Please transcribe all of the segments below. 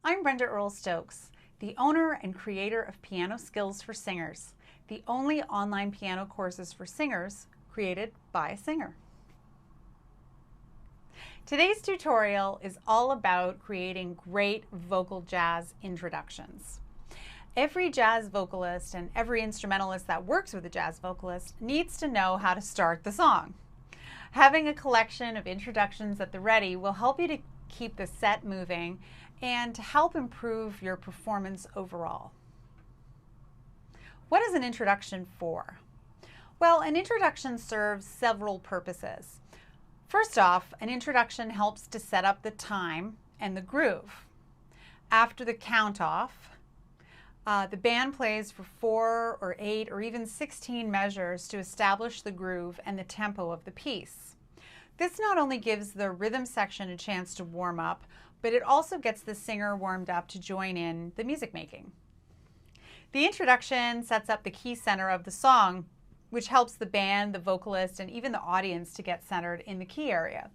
I'm Brenda Earle-Stokes, the owner and creator of Piano Skills for Singers, the only online piano courses for singers created by a singer. Today's tutorial is all about creating great vocal jazz introductions. Every jazz vocalist and every instrumentalist that works with a jazz vocalist needs to know how to start the song. Having a collection of introductions at the ready will help you to keep the set moving and to help improve your performance overall. What is an introduction for? Well, an introduction serves several purposes. First off, an introduction helps to set up the time and the groove. After the count off, the band plays for 4 or 8 or even 16 measures to establish the groove and the tempo of the piece. This not only gives the rhythm section a chance to warm up, but it also gets the singer warmed up to join in the music making. The introduction sets up the key center of the song, which helps the band, the vocalist, and even the audience to get centered in the key area.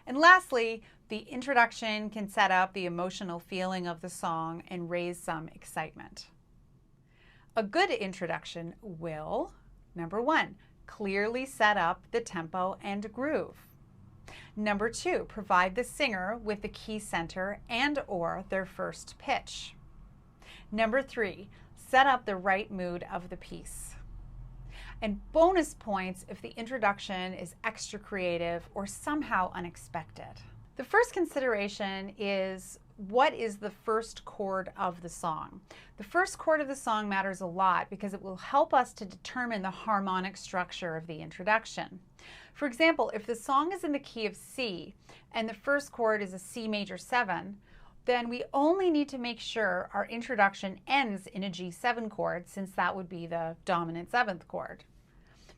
And lastly, the introduction can set up the emotional feeling of the song and raise some excitement. A good introduction will, number 1, clearly set up the tempo and groove. Number 2, provide the singer with the key center and/or their first pitch. Number 3, set up the right mood of the piece. And bonus points if the introduction is extra creative or somehow unexpected. The first consideration is, what is the first chord of the song? The first chord of the song matters a lot because it will help us to determine the harmonic structure of the introduction. For example, if the song is in the key of C and the first chord is a C major 7, then we only need to make sure our introduction ends in a G7 chord, since that would be the dominant 7th chord.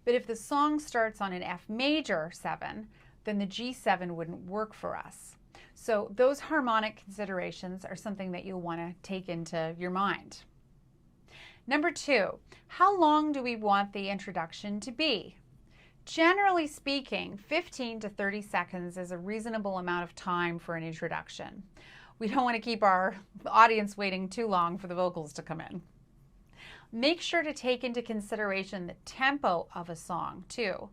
But if the song starts on an F major 7, then the G7 wouldn't work for us. So those harmonic considerations are something that you'll want to take into your mind. Number 2, how long do we want the introduction to be? Generally speaking, 15 to 30 seconds is a reasonable amount of time for an introduction. We don't want to keep our audience waiting too long for the vocals to come in. Make sure to take into consideration the tempo of a song too.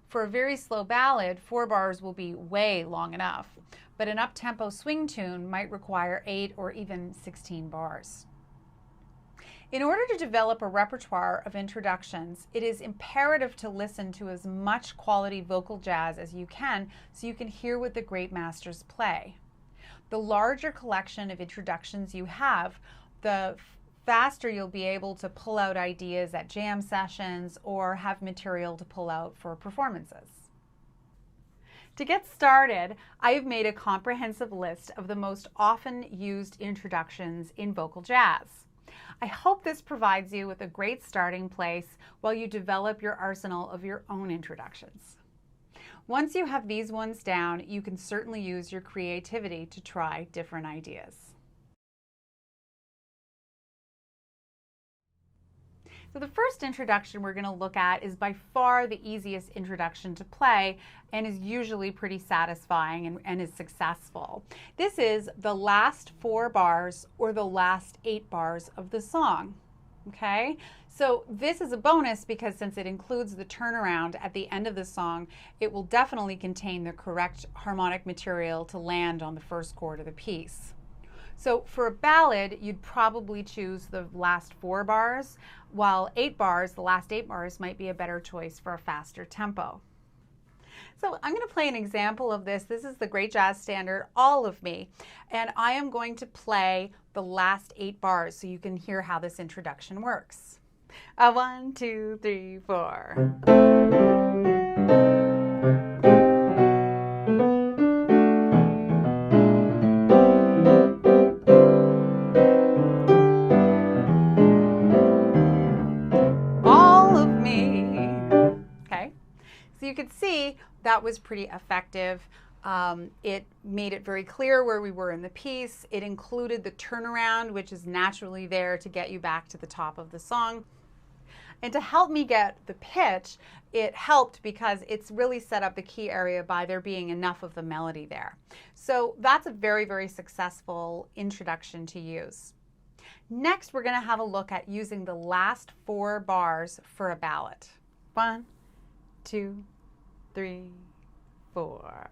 For a very slow ballad, 4 bars will be way long enough, but an up-tempo swing tune might require 8 or even 16 bars. In order to develop a repertoire of introductions, it is imperative to listen to as much quality vocal jazz as you can so you can hear what the great masters play. The larger collection of introductions you have, the faster you'll be able to pull out ideas at jam sessions or have material to pull out for performances. To get started, I have made a comprehensive list of the most often used introductions in vocal jazz. I hope this provides you with a great starting place while you develop your arsenal of your own introductions. Once you have these ones down, you can certainly use your creativity to try different ideas. So the first introduction we're going to look at is by far the easiest introduction to play and is usually pretty satisfying and is successful. This is the last 4 bars or the last 8 bars of the song. Okay? So this is a bonus because since it includes the turnaround at the end of the song, it will definitely contain the correct harmonic material to land on the first chord of the piece. So for a ballad, you'd probably choose the last 4 bars, while 8 bars, the last 8 bars, might be a better choice for a faster tempo. So I'm going to play an example of this. This is the great jazz standard, All of Me, and I am going to play the last 8 bars so you can hear how this introduction works. 1, 2, 3, 4. So you could see that was pretty effective. It made it very clear where we were in the piece. It included the turnaround, which is naturally there to get you back to the top of the song. And to help me get the pitch, it helped because it's really set up the key area by there being enough of the melody there. So that's a very, very successful introduction to use. Next, we're going to have a look at using the last 4 bars for a ballad. 1, 2, 3, 4.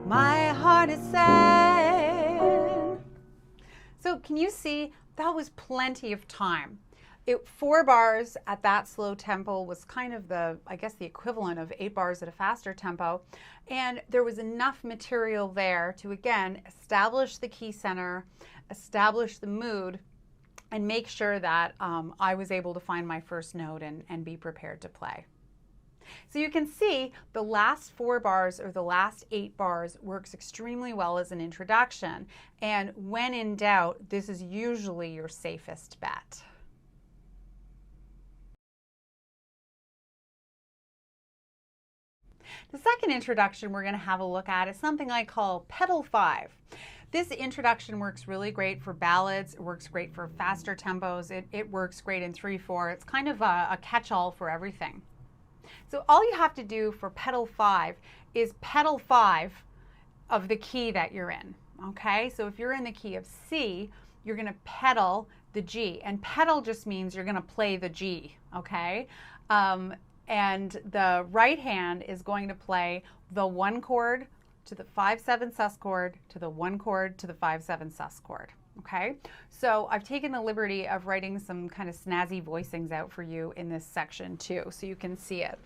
My heart is sad. So can you see that was plenty of time? 4 bars at that slow tempo was kind of the, I guess, the equivalent of 8 bars at a faster tempo. And there was enough material there to, again, establish the key center, establish the mood, and make sure that I was able to find my first note and be prepared to play. So you can see the last 4 bars or the last 8 bars works extremely well as an introduction. And when in doubt, this is usually your safest bet. The second introduction we're going to have a look at is something I call pedal 5. This introduction works really great for ballads. It works great for faster tempos. It works great in 3/4. It's kind of a catch-all for everything. So all you have to do for pedal 5 is pedal 5 of the key that you're in. Okay, so if you're in the key of C, you're going to pedal the G, and pedal just means you're going to play the G. Okay. And the right hand is going to play the 1 chord to the 5/7 sus chord to the 1 chord to the 5/7 sus chord. Okay, so I've taken the liberty of writing some kind of snazzy voicings out for you in this section too, so you can see it.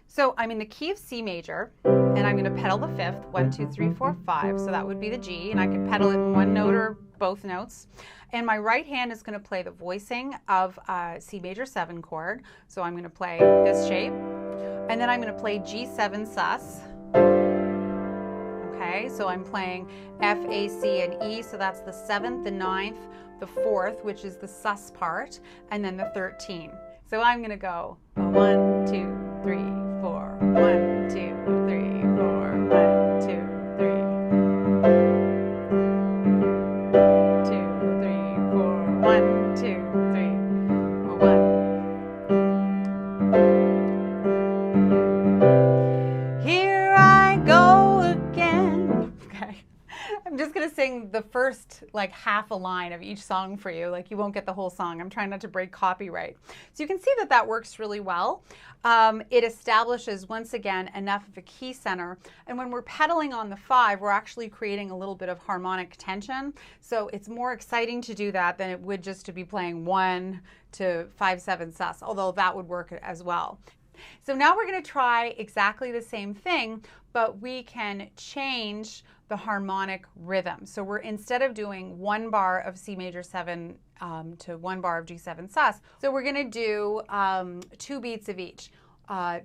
So I'm in the key of C major, and I'm going to pedal the 5th, 1, 2, 3, 4, 5. So that would be the G, and I could pedal it in 1 note or both notes. And my right hand is going to play the voicing of C major 7 chord. So I'm going to play this shape, and then I'm going to play G7 sus. Okay, so I'm playing F, A, C, and E. So that's the 7th, the 9th, the 4th, which is the sus part, and then the 13. So I'm going to go 1, 2, 3, 4. 1, 2, 3, 4. 1, 2, 3. 1, 2, 3, 1. Here I go again. Okay. I'm just going to sing the first like half a line of each song for you. Like you won't get the whole song. I'm trying not to break copyright. So you can see that that works really well. It establishes, once again, enough of a key center. And when we're pedaling on the 5, we're actually creating a little bit of harmonic tension. So it's more exciting to do that than it would just to be playing 1 to 5/7 sus, although that would work as well. So now we're going to try exactly the same thing, but we can change the harmonic rhythm. So we're, instead of doing 1 bar of C major 7 to 1 bar of G7 sus, so we're going to do 2 beats of each.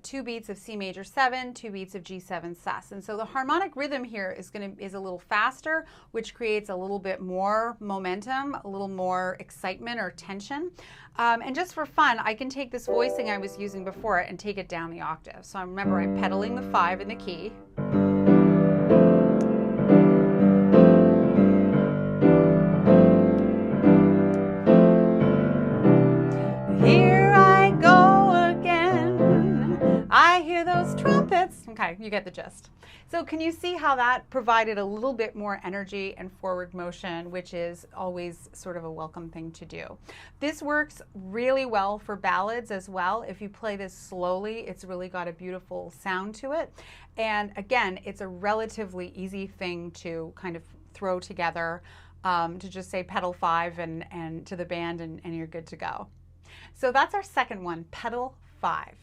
2 beats of C major 7, 2 beats of G7 sus. And so the harmonic rhythm here is a little faster, which creates a little bit more momentum, a little more excitement or tension. And just for fun, I can take this voicing I was using before and take it down the octave. So remember, I'm pedaling the 5 in the key. Okay, you get the gist. So can you see how that provided a little bit more energy and forward motion, which is always sort of a welcome thing to do. This works really well for ballads as well. If you play this slowly, it's really got a beautiful sound to it. And again, it's a relatively easy thing to kind of throw together, to just say pedal 5 and to the band, and you're good to go. So that's our second one, pedal 5.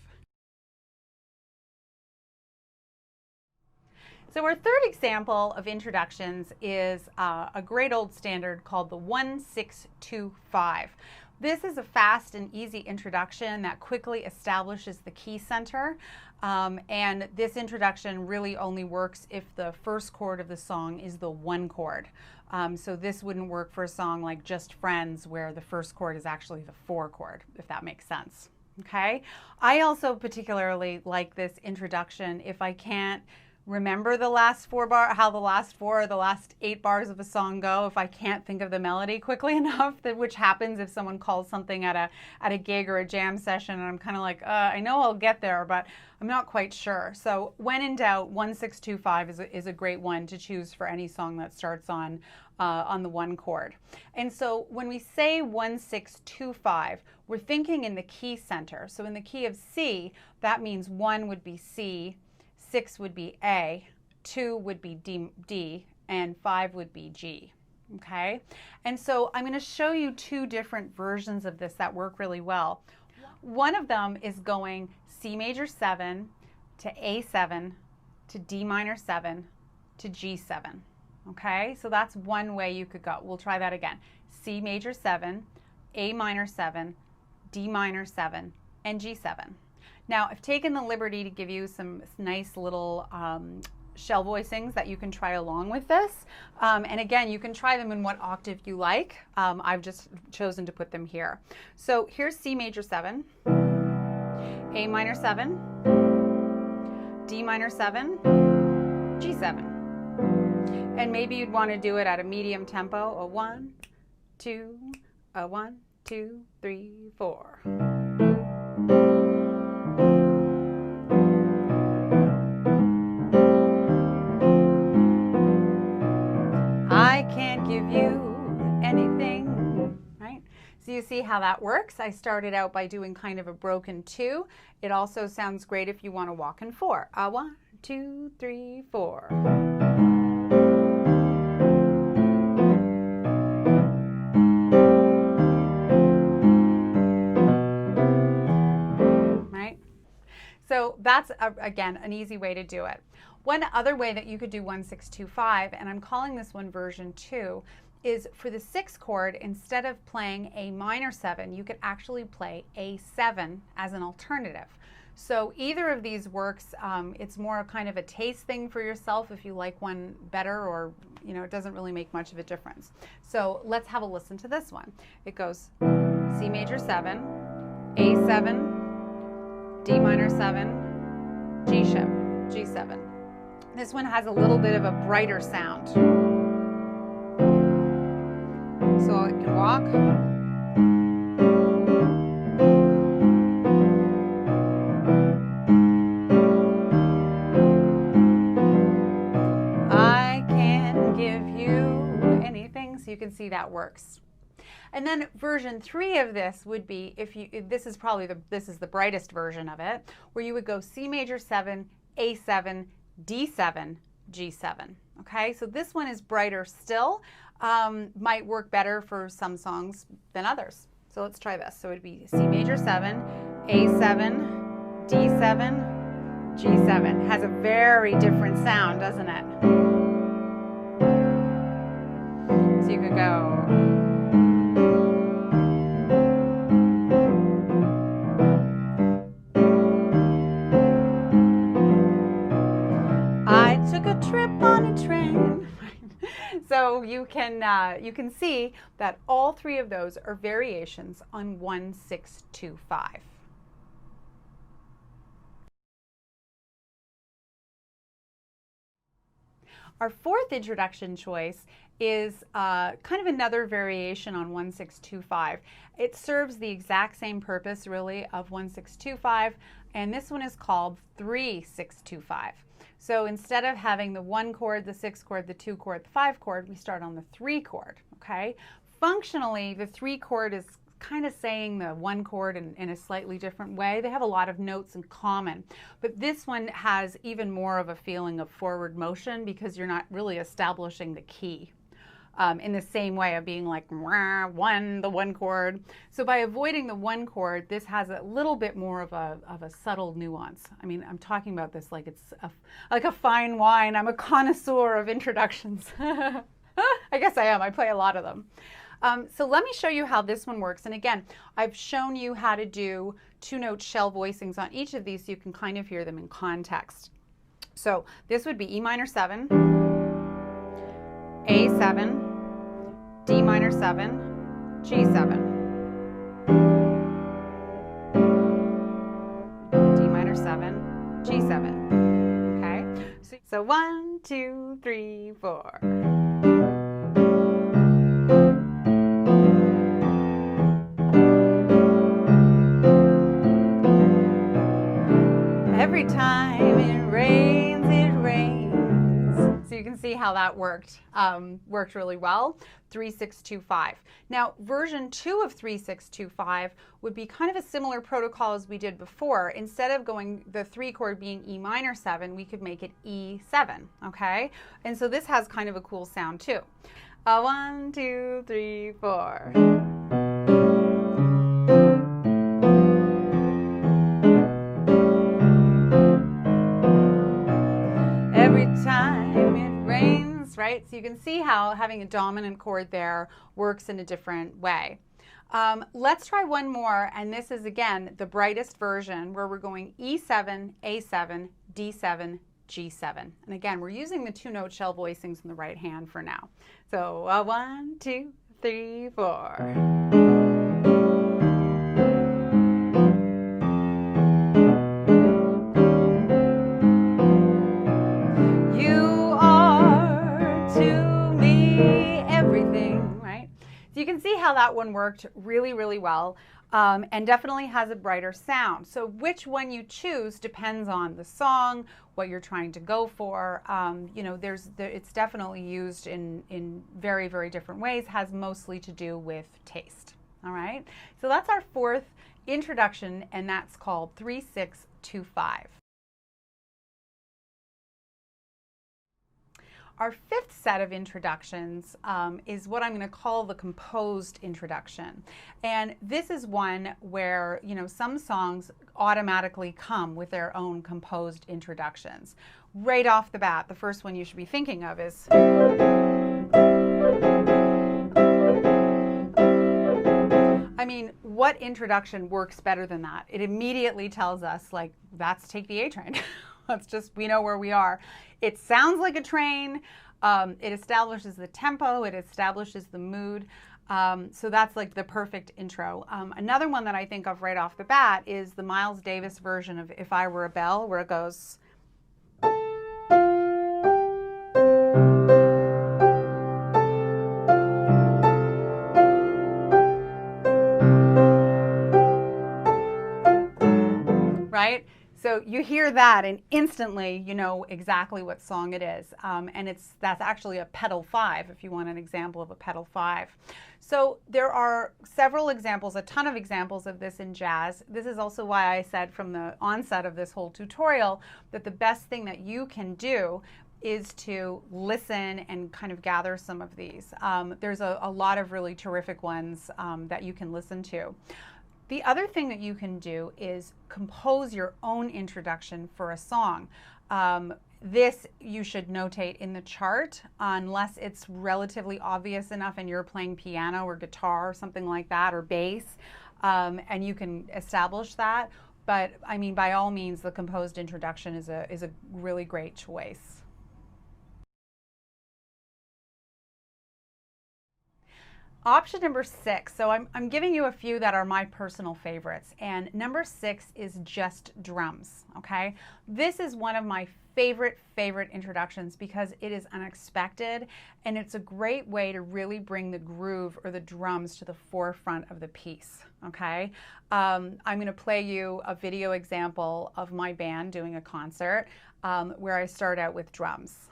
So our third example of introductions is a great old standard called the 1-6-2-5. This is a fast and easy introduction that quickly establishes the key center. And this introduction really only works if the first chord of the song is the one chord. So this wouldn't work for a song like Just Friends, where the first chord is actually the 4 chord, if that makes sense. Okay. I also particularly like this introduction if I can't remember the last 4 bars, how the last 4 or the last 8 bars of a song go, if I can't think of the melody quickly enough, which happens if someone calls something at a gig or a jam session, and I'm kind of like, I know I'll get there, but I'm not quite sure. So when in doubt, 1-6-2-5 is a great one to choose for any song that starts on the 1 chord. And so when we say 1-6-2-5, we're thinking in the key center. So in the key of C, that means 1 would be C, 6 would be A, 2 would be D, and 5 would be G. Okay? And so I'm going to show you 2 different versions of this that work really well. One of them is going C major 7 to A7 to D minor 7 to G7. Okay? So that's one way you could go. We'll try that again. C major 7, A minor 7, D minor 7, and G7. Now, I've taken the liberty to give you some nice little shell voicings that you can try along with this. And again, you can try them in what octave you like. I've just chosen to put them here. So here's C major 7, A minor 7, D minor 7, G7. And maybe you'd want to do it at a medium tempo, a 1, 2, a 1, 2, 3, 4. I can't give you anything, right? So you see how that works. I started out by doing kind of a broken 2. It also sounds great if you want to walk in 4. 1, 2, 3, 4. Right? So that's, again, an easy way to do it. One other way that you could do 1-6-2-5, and I'm calling this one version 2, is for the 6th chord, instead of playing A minor 7, you could actually play A7 as an alternative. So either of these works. It's more kind of a taste thing for yourself if you like one better, or it doesn't really make much of a difference. So let's have a listen to this one. It goes C major 7, A7, D minor 7, G7. This one has a little bit of a brighter sound. So I can walk. I can give you anything. So you can see that works. And then version 3 of this would be, this is the brightest version of it, where you would go C major 7, A7, D7, G7. Okay, so this one is brighter still. Might work better for some songs than others. So let's try this. So it would be C major 7, A7, D7, G7. Has a very different sound, doesn't it? So you could go. I took a trip on a train. So you can see that all 3 of those are variations on 1-6-2-5. Our 4th introduction choice is kind of another variation on 1-6-2-5. It serves the exact same purpose, really, of 1-6-2-5, and this one is called 3-6-2-5. So instead of having the 1 chord, the 6 chord, the 2 chord, the 5 chord, we start on the 3 chord, okay? Functionally, the 3 chord is kind of saying the 1 chord in a slightly different way. They have a lot of notes in common, but this one has even more of a feeling of forward motion because you're not really establishing the key in the same way of being like the 1 chord. So by avoiding the 1 chord, this has a little bit more of a subtle nuance. I mean, I'm talking about this like it's like a fine wine. I'm a connoisseur of introductions. I guess I am. I play a lot of them. So let me show you how this one works. And again, I've shown you how to do two-note shell voicings on each of these so you can kind of hear them in context. So this would be E minor 7, A7, D minor 7, G7, D minor 7, G7. Okay? So 1, 2, 3, 4. Every time it rains, it rains. So you can see how that worked really well. 3-6-2-5. Now, version 2 of 3-6-2-5 would be kind of a similar protocol as we did before. Instead of going the 3 chord being E minor 7, we could make it E7, okay? And so this has kind of a cool sound too. 1, 2, 3, 4. Every time it rains, right? So you can see how having a dominant chord there works in a different way. Let's try one more, and this is again the brightest version where we're going E7, A7, D7, G7. And again, we're using the two-note shell voicings in the right hand for now. So 1, 2, 3, 4. You can see how that one worked really, really well, and definitely has a brighter sound. So which one you choose depends on the song, what you're trying to go for. You know, it's definitely used in very, very different ways, has mostly to do with taste. All right, so that's our fourth introduction, and that's called 3-6-2-5. Our fifth set of introductions is what I'm going to call the composed introduction. And this is one where, you know, some songs automatically come with their own composed introductions. Right off the bat, the first one you should be thinking of is... I mean, what introduction works better than that? It immediately tells us, like, that's Take the A Train. We know where we are. It sounds like a train. It establishes the tempo. It establishes the mood. So that's like the perfect intro. Another one that I think of right off the bat is the Miles Davis version of If I Were a Bell, where it goes... Right? So you hear that and instantly you know exactly what song it is. And that's actually a pedal 5 if you want an example of a pedal 5. So there are several examples, a ton of examples of this in jazz. This is also why I said from the onset of this whole tutorial that the best thing that you can do is to listen and kind of gather some of these. There's a lot of really terrific ones that you can listen to. The other thing that you can do is compose your own introduction for a song. This you should notate in the chart unless it's relatively obvious enough and you're playing piano or guitar or something like that, or bass, and you can establish that. But I mean, by all means, the composed introduction is a really great choice. Option number 6, so I'm giving you a few that are my personal favorites, and number 6 is just drums, okay? This is one of my favorite introductions because it is unexpected, and it's a great way to really bring the groove or the drums to the forefront of the piece, okay? I'm going to play you a video example of my band doing a concert where I start out with drums.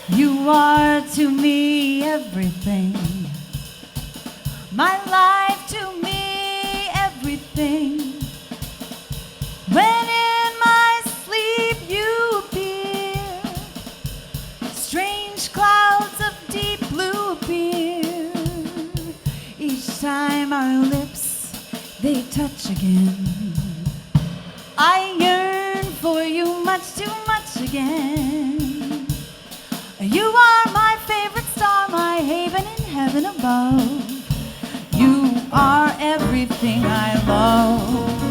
You are to me everything, my life to me everything. When in my sleep you appear, strange clouds of deep blue appear. Each time our lips they touch again, again. You are my favorite star, my haven in heaven above. You are everything I love.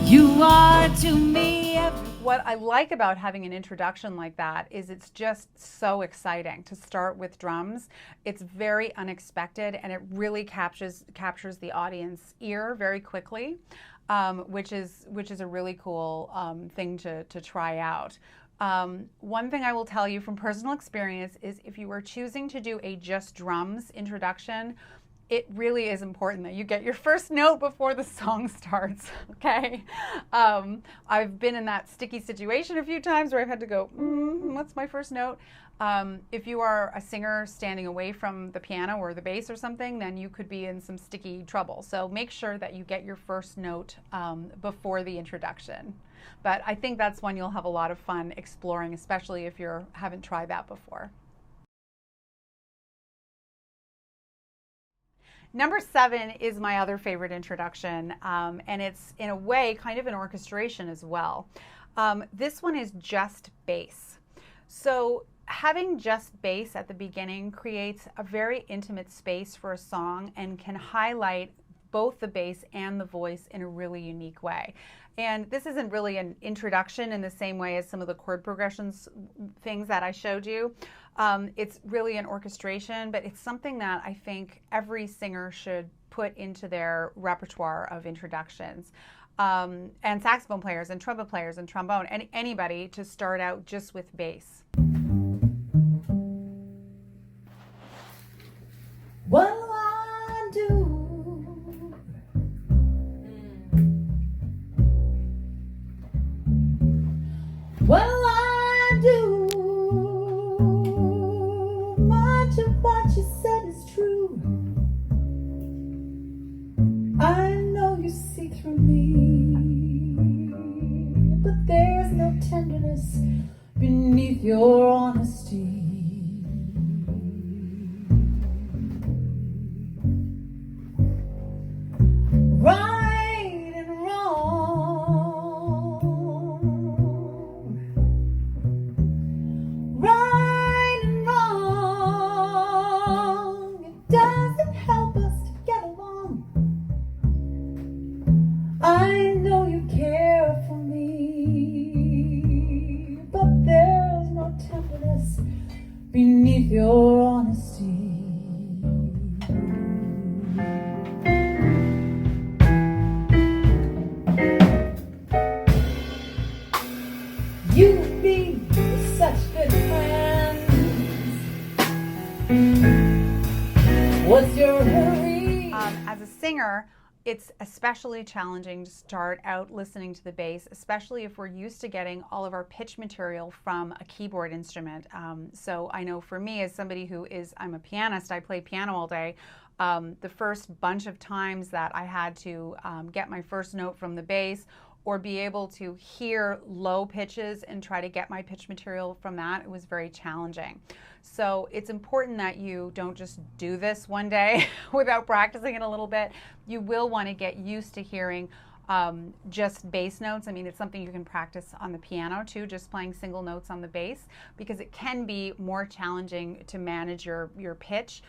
You are to me everything. What I like about having an introduction like that is it's just so exciting to start with drums. It's very unexpected and it really captures the audience ear very quickly, which is a really cool thing to try out. One thing I will tell you from personal experience is if you are choosing to do a just drums introduction, it really is important that you get your first note before the song starts, okay? I've been in that sticky situation a few times where I've had to go, what's my first note? If you are a singer standing away from the piano or the bass or something, then you could be in some sticky trouble. So make sure that you get your first note before the introduction. But I think that's one you'll have a lot of fun exploring, especially if you haven't tried that before. Number 7 is my other favorite introduction, and it's in a way kind of an orchestration as well. This one is just bass. So having just bass at the beginning creates a very intimate space for a song and can highlight both the bass and the voice in a really unique way. And this isn't really an introduction in the same way as some of the chord progressions things that I showed you. It's really an orchestration, but it's something that I think every singer should put into their repertoire of introductions. And saxophone players and trumpet players and trombone, and anybody to start out just with bass. What'll I do? What'll I do? Much of what you said is true. I know you see through me, but there's no tenderness beneath your honesty. Right and wrong, right and wrong, it doesn't help us to get along. I know you care for me, but there's no tenderness beneath your honesty. You and me were such good friends. What's your hurry? As a singer, it's especially challenging to start out listening to the bass, especially if we're used to getting all of our pitch material from a keyboard instrument. So I know for me, as somebody I'm a pianist, I play piano all day. The first bunch of times that I had to get my first note from the bass or be able to hear low pitches and try to get my pitch material from that, it was very challenging. So it's important that you don't just do this one day without practicing it a little bit. You will want to get used to hearing just bass notes. I mean, it's something you can practice on the piano too, just playing single notes on the bass, because it can be more challenging to manage your pitch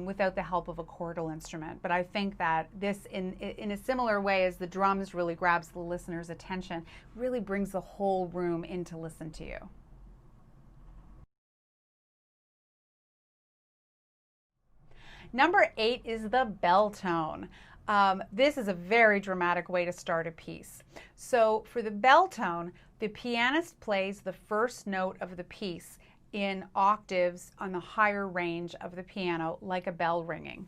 without the help of a chordal instrument. But I think that this, in a similar way as the drums really grabs the listener's attention, really brings the whole room in to listen to you. Number 8 is the bell tone. This is a very dramatic way to start a piece. So for the bell tone, the pianist plays the first note of the piece in octaves on the higher range of the piano, like a bell ringing.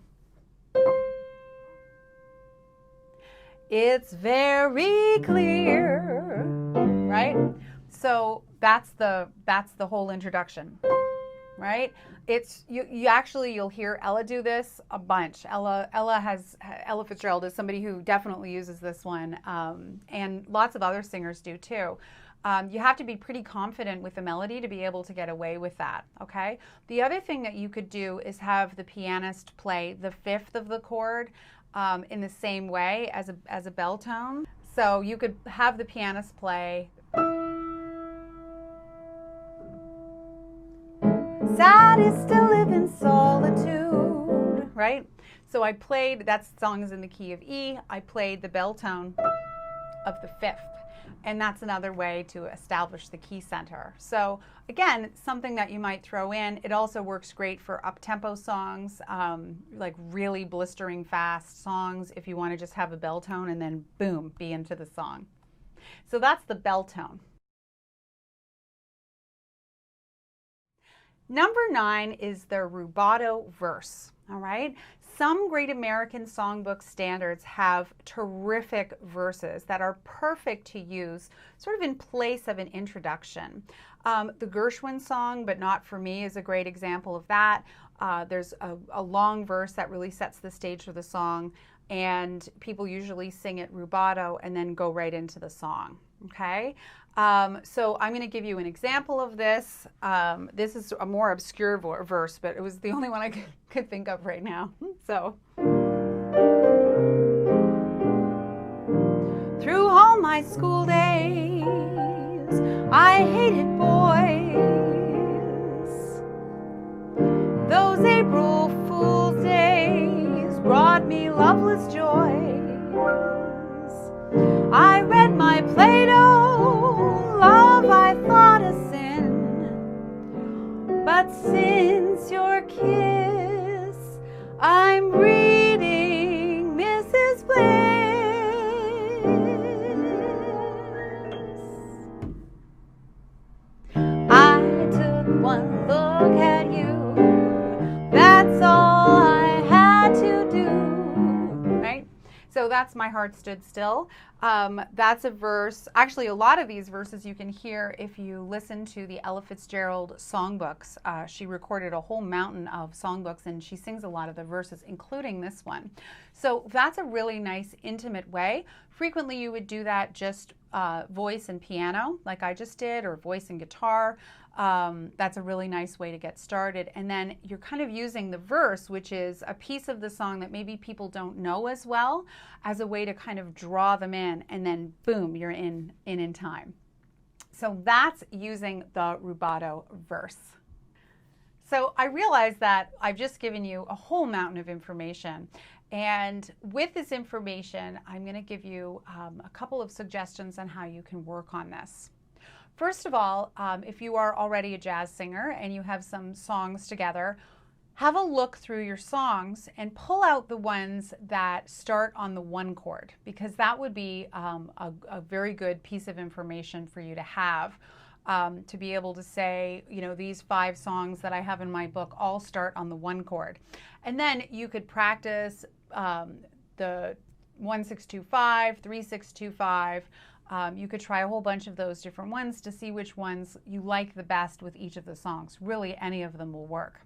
It's very clear, right? So that's the whole introduction, right? It's you'll hear Ella do this a bunch. Ella Fitzgerald is somebody who definitely uses this one, and lots of other singers do too. You have to be pretty confident with the melody to be able to get away with that, okay? The other thing that you could do is have the pianist play the fifth of the chord in the same way as a bell tone. So you could have the pianist play sad is to live in solitude, right? So I played, that song is in the key of E. I played the bell tone of the fifth. And that's another way to establish the key center. So again, something that you might throw in. It also works great for up-tempo songs, like really blistering fast songs, if you want to just have a bell tone and then boom, be into the song. So that's the bell tone. Number 9 is the rubato verse, all right? Some great American songbook standards have terrific verses that are perfect to use sort of in place of an introduction. The Gershwin song, But Not For Me, is a great example of that. There's a long verse that really sets the stage for the song, and people usually sing it rubato and then go right into the song, okay? So I'm going to give you an example of this. This is a more obscure verse, but it was the only one I could think of right now. So, through all my school days, I hated boys. Those April Fool's days brought me loveless joys. I read my Plato, love I thought a sin, but since your kiss, I'm reading Mrs. Bliss. I took one look at you, that's all I had to do, right? So that's My Heart Stood Still. That's a verse, actually a lot of these verses you can hear if you listen to the Ella Fitzgerald songbooks. She recorded a whole mountain of songbooks and she sings a lot of the verses, including this one. So that's a really nice intimate way. Frequently you would do that just voice and piano like I just did, or voice and guitar. That's a really nice way to get started. And then you're kind of using the verse, which is a piece of the song that maybe people don't know as well, as a way to kind of draw them in, and then boom, you're in time. So that's using the rubato verse. So I realize that I've just given you a whole mountain of information. And with this information, I'm going to give you a couple of suggestions on how you can work on this. First of all, if you are already a jazz singer and you have some songs together, have a look through your songs and pull out the ones that start on the 1 chord, because that would be a very good piece of information for you to have, to be able to say, you know, these 5 songs that I have in my book all start on the 1 chord. And then you could practice the 1-6-2-5, 3-6-2-5. You could try a whole bunch of those different ones to see which ones you like the best with each of the songs. Really, any of them will work.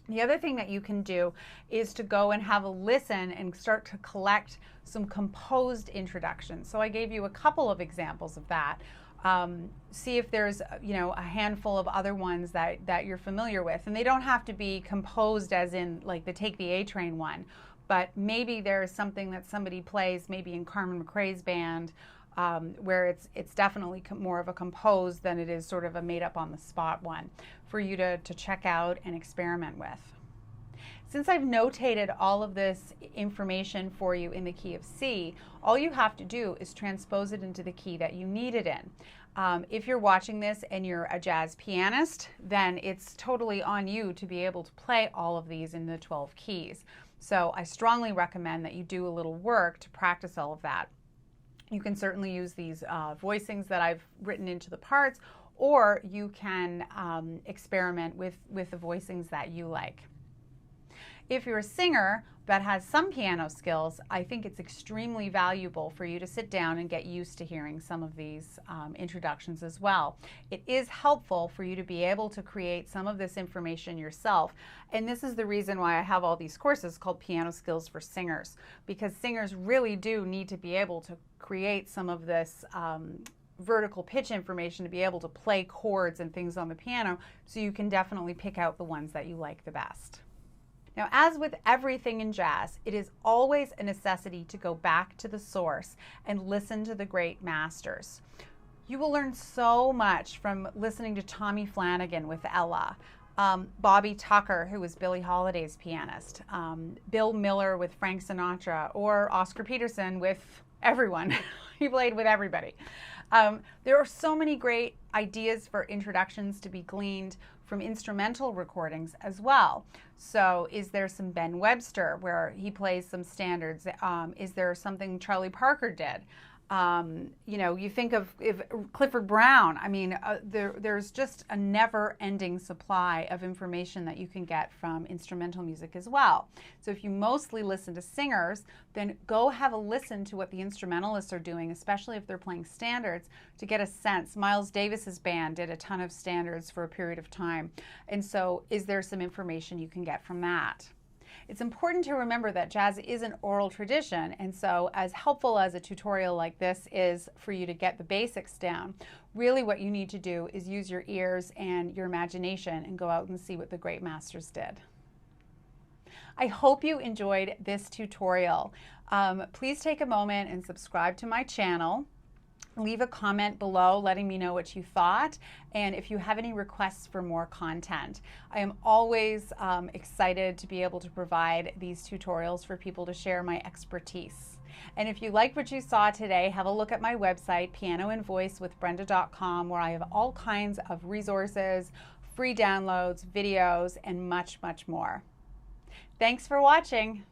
The other thing that you can do is to go and have a listen and start to collect some composed introductions. So I gave you a couple of examples of that. See if there's, you know, a handful of other ones that you're familiar with. And they don't have to be composed as in like the Take the A Train one, but maybe there's something that somebody plays maybe in Carmen McRae's band, where it's definitely more of a composed than it is sort of a made up on the spot one for you to check out and experiment with. Since I've notated all of this information for you in the key of C, all you have to do is transpose it into the key that you need it in. If you're watching this and you're a jazz pianist, then it's totally on you to be able to play all of these in the 12 keys. So I strongly recommend that you do a little work to practice all of that. You can certainly use these voicings that I've written into the parts, or you can experiment with the voicings that you like. If you're a singer that has some piano skills, I think it's extremely valuable for you to sit down and get used to hearing some of these introductions as well. It is helpful for you to be able to create some of this information yourself. And this is the reason why I have all these courses called Piano Skills for Singers, because singers really do need to be able to create some of this vertical pitch information to be able to play chords and things on the piano, so you can definitely pick out the ones that you like the best. Now, as with everything in jazz, it is always a necessity to go back to the source and listen to the great masters. You will learn so much from listening to Tommy Flanagan with Ella. Bobby Tucker, who was Billie Holiday's pianist, Bill Miller with Frank Sinatra, or Oscar Peterson with everyone. He played with everybody. There are so many great ideas for introductions to be gleaned from instrumental recordings as well. So is there some Ben Webster where he plays some standards? Is there something Charlie Parker did? You know, you think of Clifford Brown. I mean, there's just a never-ending supply of information that you can get from instrumental music as well. So if you mostly listen to singers, then go have a listen to what the instrumentalists are doing, especially if they're playing standards, to get a sense. Miles Davis's band did a ton of standards for a period of time. And so is there some information you can get from that? It's important to remember that jazz is an oral tradition, and so as helpful as a tutorial like this is for you to get the basics down, really what you need to do is use your ears and your imagination and go out and see what the great masters did. I hope you enjoyed this tutorial. Please take a moment and subscribe to my channel. Leave a comment below letting me know what you thought, and if you have any requests for more content. I am always excited to be able to provide these tutorials for people to share my expertise. And if you liked what you saw today, have a look at my website, pianoandvoicewithbrenda.com, where I have all kinds of resources, free downloads, videos, and much, much more. Thanks for watching.